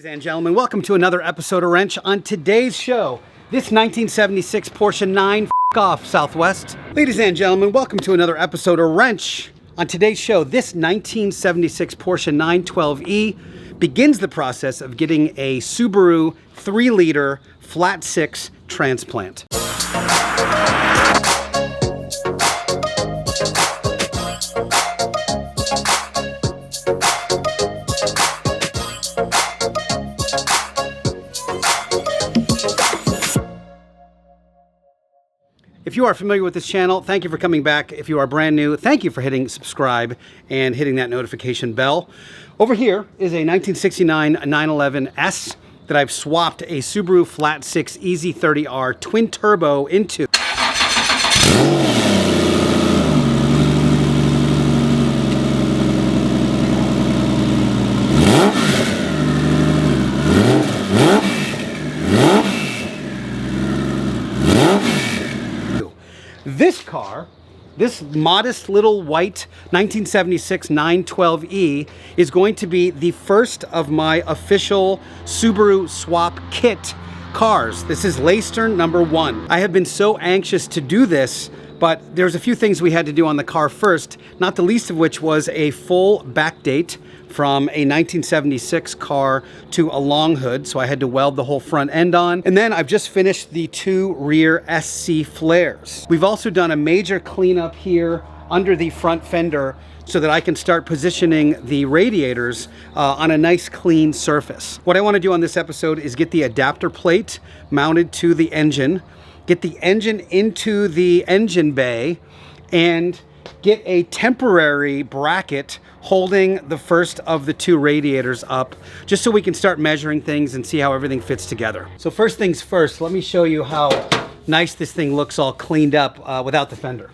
Ladies and gentlemen, welcome to another episode of Rennch. On today's show, this 1976 Porsche 9 off Southwest. Ladies and gentlemen, welcome to another episode of Rennch. On today's show, this 1976 Porsche 912E begins the process of getting a Subaru 3-liter flat 6 transplant. If you are familiar with this channel, thank you for coming back. If you are brand new, thank you for hitting subscribe and hitting that notification bell. Over here is a 1969 911S that I've swapped a Subaru Flat 6 EZ30R twin turbo into. This car, this modest little white 1976 912E is going to be the first of my official Subaru Swap Kit cars. This is Lacern number 1. I have been so anxious to do this, but there's a few things we had to do on the car first, not the least of which was a full backdate from a 1976 car to a long hood, so I had to weld the whole front end on. And then I've just finished the 2 rear SC flares. We've also done a major cleanup here under the front fender so that I can start positioning the radiators on a nice clean surface. What I want to do on this episode is get the adapter plate mounted to the engine, get the engine into the engine bay, and get a temporary bracket holding the first of the 2 radiators up, just so we can start measuring things and see how everything fits together. So first things first, let me show you how nice this thing looks all cleaned up without the fender.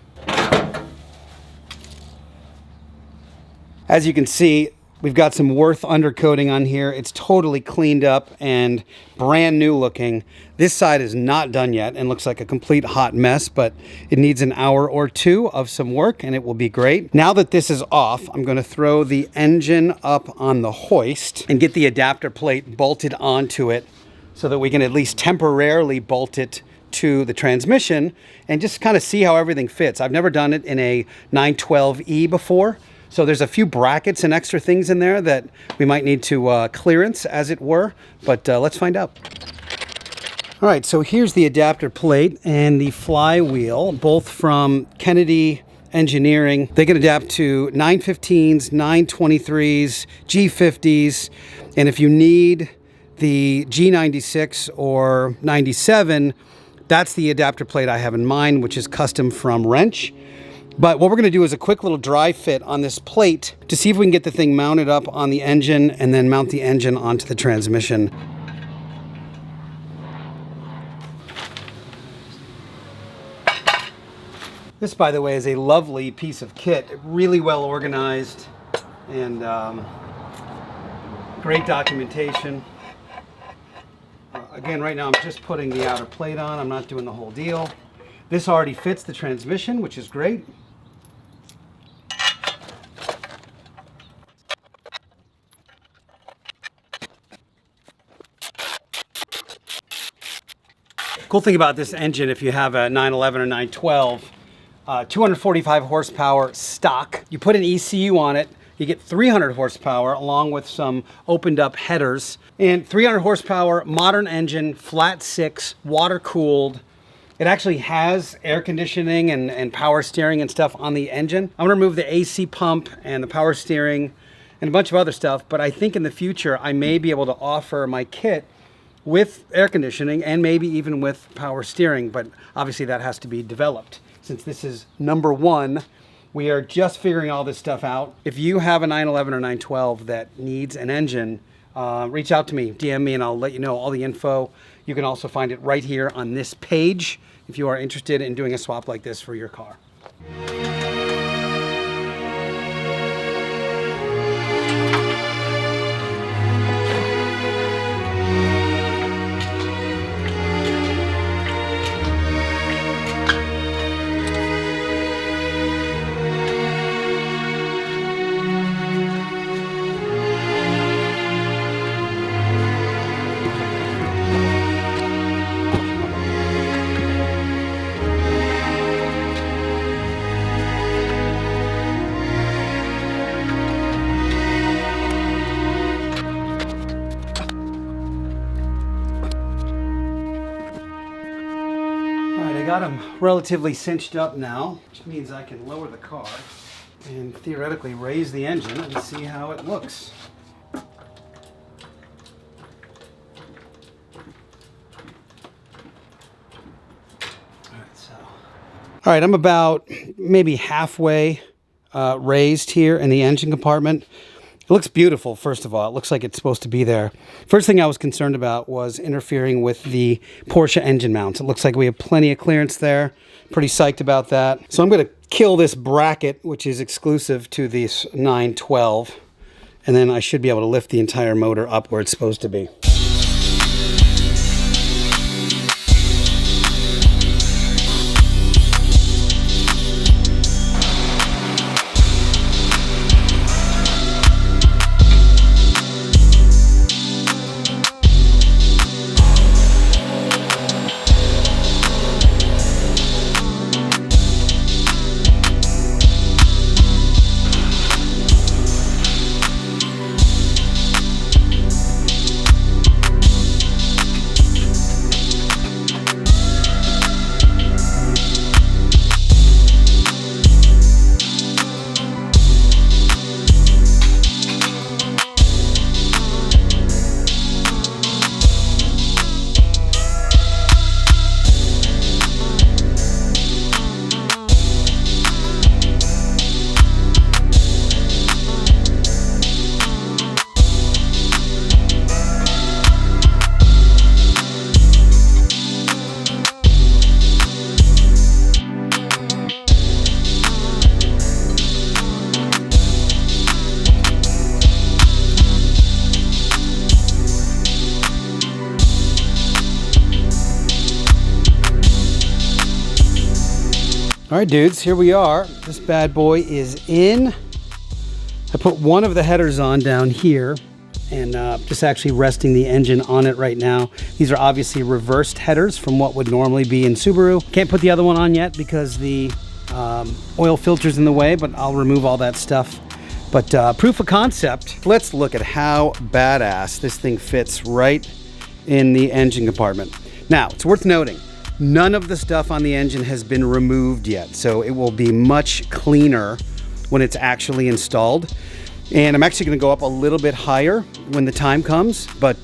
As you can see, we've got some Worth undercoating on here. It's totally cleaned up and brand new looking. This side is not done yet and looks like a complete hot mess, but it needs an hour or 2 of some work and it will be great. Now that this is off, I'm going to throw the engine up on the hoist and get the adapter plate bolted onto it so that we can at least temporarily bolt it to the transmission and just kind of see how everything fits. I've never done it in a 912E before. So there's a few brackets and extra things in there that we might need to clearance, as it were, but let's find out. All right, so here's the adapter plate and the flywheel, both from Kennedy Engineering. They can adapt to 915s, 923s, G50s, and if you need the G96 or 97, that's the adapter plate I have in mind, which is custom from Rennch. But what we're going to do is a quick little dry fit on this plate to see if we can get the thing mounted up on the engine and then mount the engine onto the transmission. This, by the way, is a lovely piece of kit, really well organized and great documentation. Again, right now I'm just putting the outer plate on. I'm not doing the whole deal. This already fits the transmission, which is great. Cool thing about this engine, if you have a 911 or 912, 245 horsepower stock. You put an ECU on it, you get 300 horsepower along with some opened up headers. And 300 horsepower, modern engine, flat 6, water cooled. It actually has air conditioning and power steering and stuff on the engine. I'm gonna remove the AC pump and the power steering and a bunch of other stuff, but I think in the future I may be able to offer my kit with air conditioning and maybe even with power steering, but obviously that has to be developed. Since this is number 1, we are just figuring all this stuff out. If you have a 911 or 912 that needs an engine, reach out to me, DM me, and I'll let you know all the info. You can also find it right here on this page if you are interested in doing a swap like this for your car. got them relatively cinched up now, which means I can lower the car and theoretically raise the engine and see how it looks. All right, I'm about maybe halfway raised here in the engine compartment. It looks beautiful, first of all. It looks like it's supposed to be there. First thing I was concerned about was interfering with the Porsche engine mounts. It looks like we have plenty of clearance there. Pretty psyched about that. So I'm going to kill this bracket, which is exclusive to this 912, and then I should be able to lift the entire motor up where it's supposed to be. All right, dudes, here we are. This bad boy is in. I put one of the headers on down here and just actually resting the engine on it right now. These are obviously reversed headers from what would normally be in Subaru. Can't put the other one on yet because the oil filter's in the way, but I'll remove all that stuff. But proof of concept, let's look at how badass this thing fits right in the engine compartment. Now, it's worth noting, none of the stuff on the engine has been removed yet, so it will be much cleaner when it's actually installed. And I'm actually going to go up a little bit higher when the time comes, but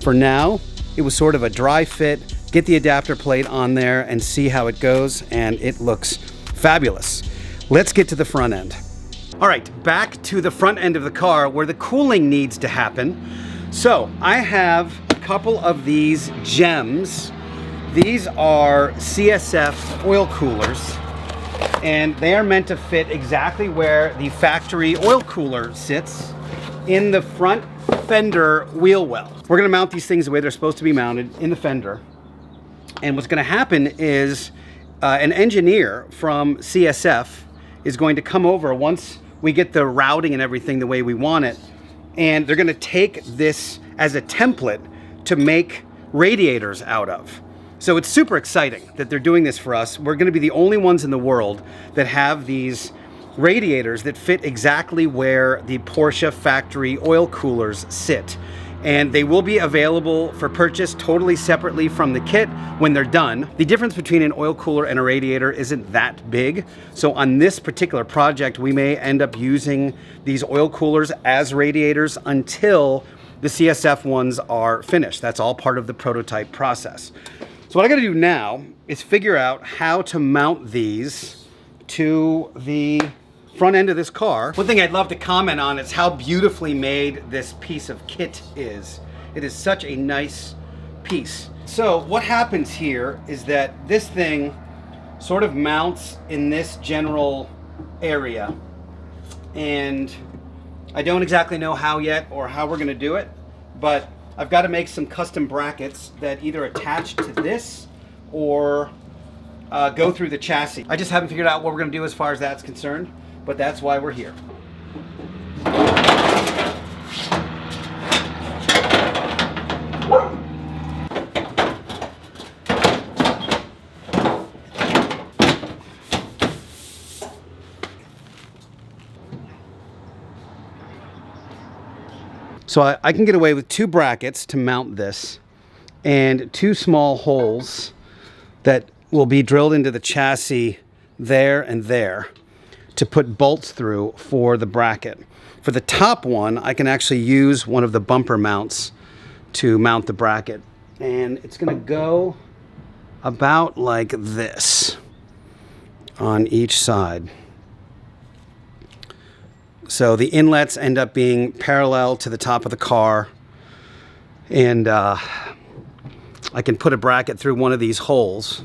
for now, it was sort of a dry fit. Get the adapter plate on there and see how it goes, and it looks fabulous. Let's get to the front end. All right, back to the front end of the car where the cooling needs to happen. So I have a couple of these gems. These are CSF oil coolers, and they are meant to fit exactly where the factory oil cooler sits in the front fender wheel well. We're gonna mount these things the way they're supposed to be mounted in the fender. And what's gonna happen is an engineer from CSF is going to come over once we get the routing and everything the way we want it, and they're gonna take this as a template to make radiators out of. So it's super exciting that they're doing this for us. We're going to be the only ones in the world that have these radiators that fit exactly where the Porsche factory oil coolers sit. And they will be available for purchase totally separately from the kit when they're done. The difference between an oil cooler and a radiator isn't that big. So on this particular project, we may end up using these oil coolers as radiators until the CSF ones are finished. That's all part of the prototype process. So what I gotta do now is figure out how to mount these to the front end of this car. One thing I'd love to comment on is how beautifully made this piece of kit is. It is such a nice piece. So what happens here is that this thing sort of mounts in this general area, and I don't exactly know how yet or how we're gonna do it, but I've got to make some custom brackets that either attach to this or go through the chassis. I just haven't figured out what we're going to do as far as that's concerned, but that's why we're here. So I can get away with 2 brackets to mount this and 2 small holes that will be drilled into the chassis there and there to put bolts through for the bracket. For the top one, I can actually use one of the bumper mounts to mount the bracket. And it's going to go about like this on each side. So the inlets end up being parallel to the top of the car. And I can put a bracket through one of these holes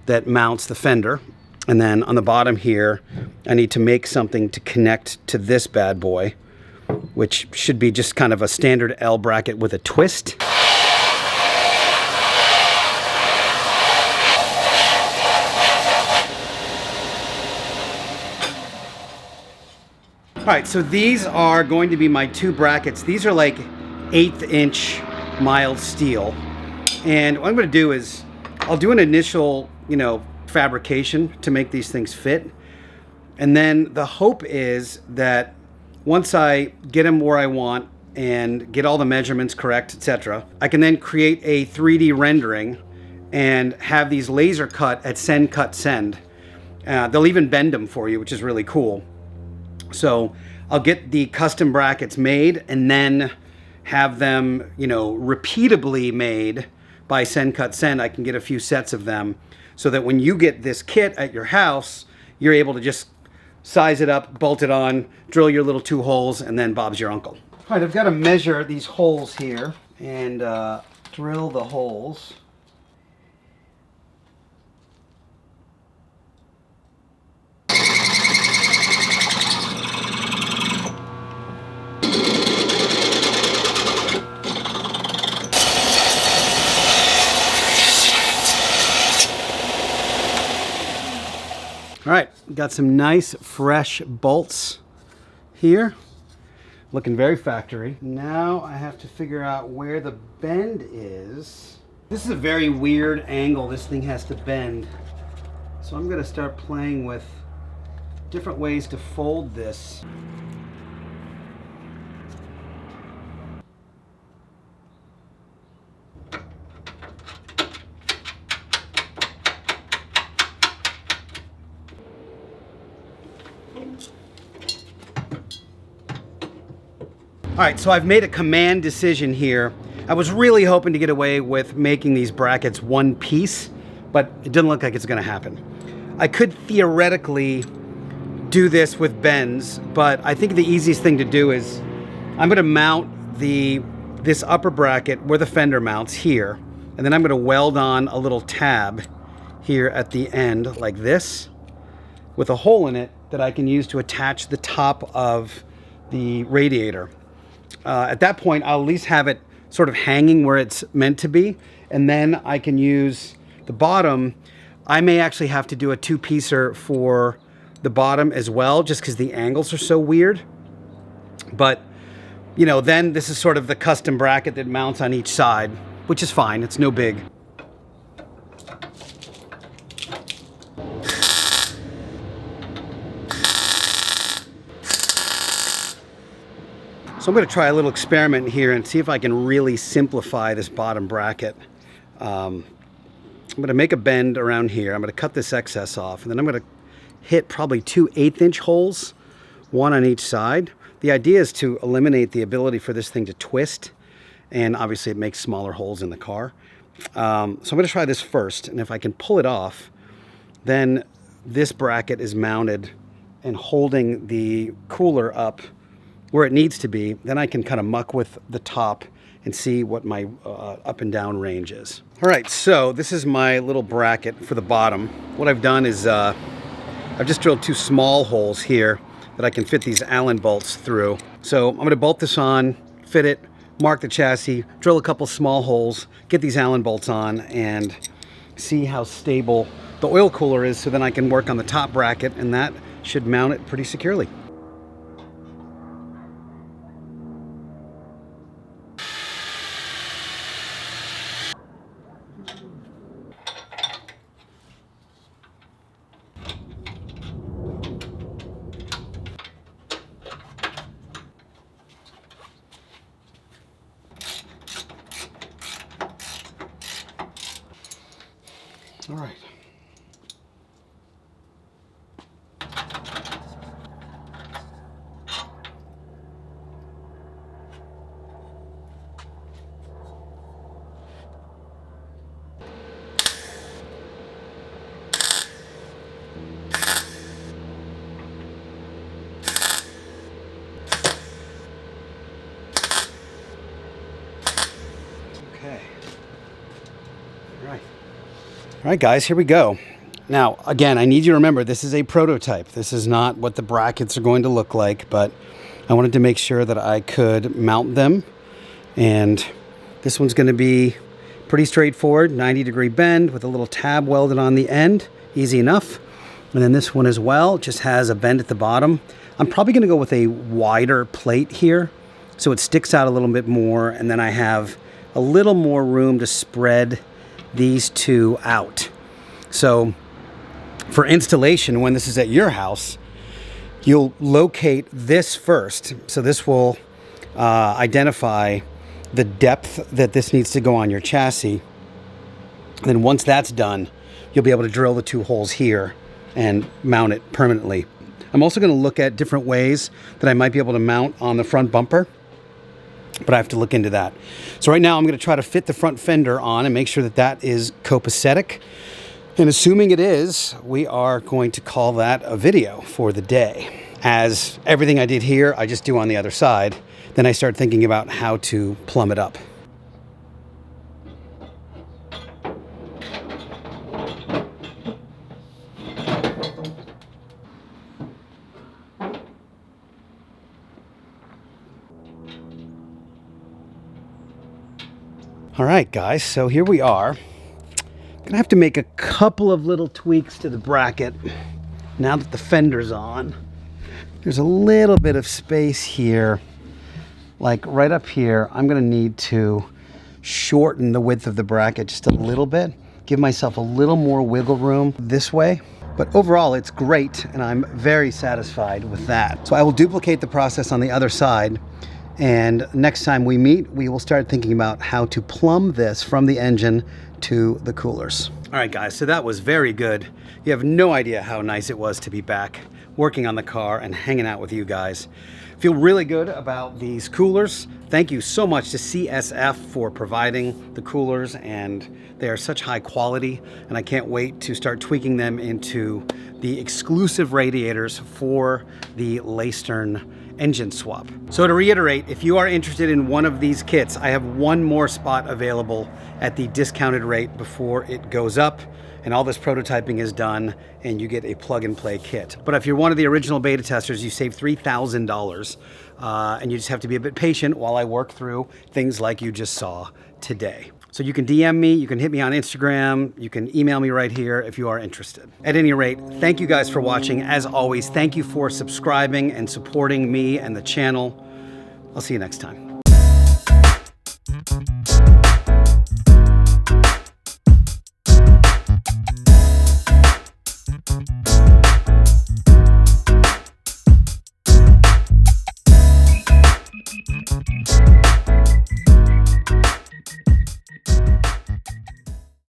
that mounts the fender. And then on the bottom here, I need to make something to connect to this bad boy, which should be just kind of a standard L bracket with a twist. All right, so these are going to be my two brackets. These are like 1/8 inch mild steel. And what I'm going to do is I'll do an initial, fabrication to make these things fit. And then the hope is that once I get them where I want and get all the measurements correct, etc., I can then create a 3D rendering and have these laser cut at send, cut, send. They'll even bend them for you, which is really cool. So I'll get the custom brackets made and then have them, repeatably made by send, cut, send. I can get a few sets of them so that when you get this kit at your house, you're able to just size it up, bolt it on, drill your little 2 holes, and then Bob's your uncle. All right, I've got to measure these holes here and drill the holes. All right, got some nice fresh bolts here, looking very factory. Now I have to figure out where the bend is. This is a very weird angle this thing has to bend. So I'm gonna start playing with different ways to fold this. All right, so I've made a command decision here. I was really hoping to get away with making these brackets one piece, but it doesn't look like it's gonna happen. I could theoretically do this with bends, but I think the easiest thing to do is I'm gonna mount this upper bracket where the fender mounts here, and then I'm gonna weld on a little tab here at the end like this with a hole in it that I can use to attach the top of the radiator. At that point, I'll at least have it sort of hanging where it's meant to be, and then I can use the bottom. I may actually have to do a 2-piecer for the bottom as well, just because the angles are so weird. But, then this is sort of the custom bracket that mounts on each side, which is fine. It's no big. So I'm going to try a little experiment here and see if I can really simplify this bottom bracket. I'm going to make a bend around here. I'm going to cut this excess off, and then I'm going to hit probably 2 1/8 inch holes, one on each side. The idea is to eliminate the ability for this thing to twist, and obviously it makes smaller holes in the car. So I'm going to try this first, and if I can pull it off, then this bracket is mounted and holding the cooler up where it needs to be. Then I can kind of muck with the top and see what my up and down range is. All right, so this is my little bracket for the bottom. What I've done is I've just drilled 2 small holes here that I can fit these Allen bolts through. So I'm gonna bolt this on, fit it, mark the chassis, drill a couple small holes, get these Allen bolts on, and see how stable the oil cooler is, so then I can work on the top bracket, and that should mount it pretty securely. All right. Okay. All right, guys, here we go. Now, again, I need you to remember this is a prototype. This is not what the brackets are going to look like, but I wanted to make sure that I could mount them. And this one's going to be pretty straightforward, 90-degree bend with a little tab welded on the end. Easy enough. And then this one as well just has a bend at the bottom. I'm probably going to go with a wider plate here so it sticks out a little bit more, and then I have a little more room to spread these two out. So for installation, when this is at your house, you'll locate this first. So this will identify the depth that this needs to go on your chassis. And then once that's done, you'll be able to drill the two holes here and mount it permanently. I'm also going to look at different ways that I might be able to mount on the front bumper, but I have to look into that. So right now I'm going to try to fit the front fender on and make sure that that is copacetic. And assuming it is, we are going to call that a video for the day. As everything I did here, I just do on the other side. Then I start thinking about how to plumb it up. All right, guys, so here we are. Gonna have to make a couple of little tweaks to the bracket now that the fender's on. There's a little bit of space here, like right up here. I'm gonna need to shorten the width of the bracket just a little bit, give myself a little more wiggle room this way. But overall, it's great, and I'm very satisfied with that. So I will duplicate the process on the other side, and next time we meet, we will start thinking about how to plumb this from the engine to the coolers. All right, guys, so that was very good. You have no idea how nice it was to be back working on the car and hanging out with you guys. Feel really good about these coolers. Thank you so much to CSF for providing the coolers, and they are such high quality, and I can't wait to start tweaking them into the exclusive radiators for the Lacern engine swap. So to reiterate, if you are interested in one of these kits, I have one more spot available at the discounted rate before it goes up and all this prototyping is done and you get a plug-and-play kit. But if you're one of the original beta testers, you save $3,000 and you just have to be a bit patient while I work through things like you just saw today. So you can DM me, you can hit me on Instagram, you can email me right here if you are interested. At any rate, thank you guys for watching. As always, thank you for subscribing and supporting me and the channel. I'll see you next time.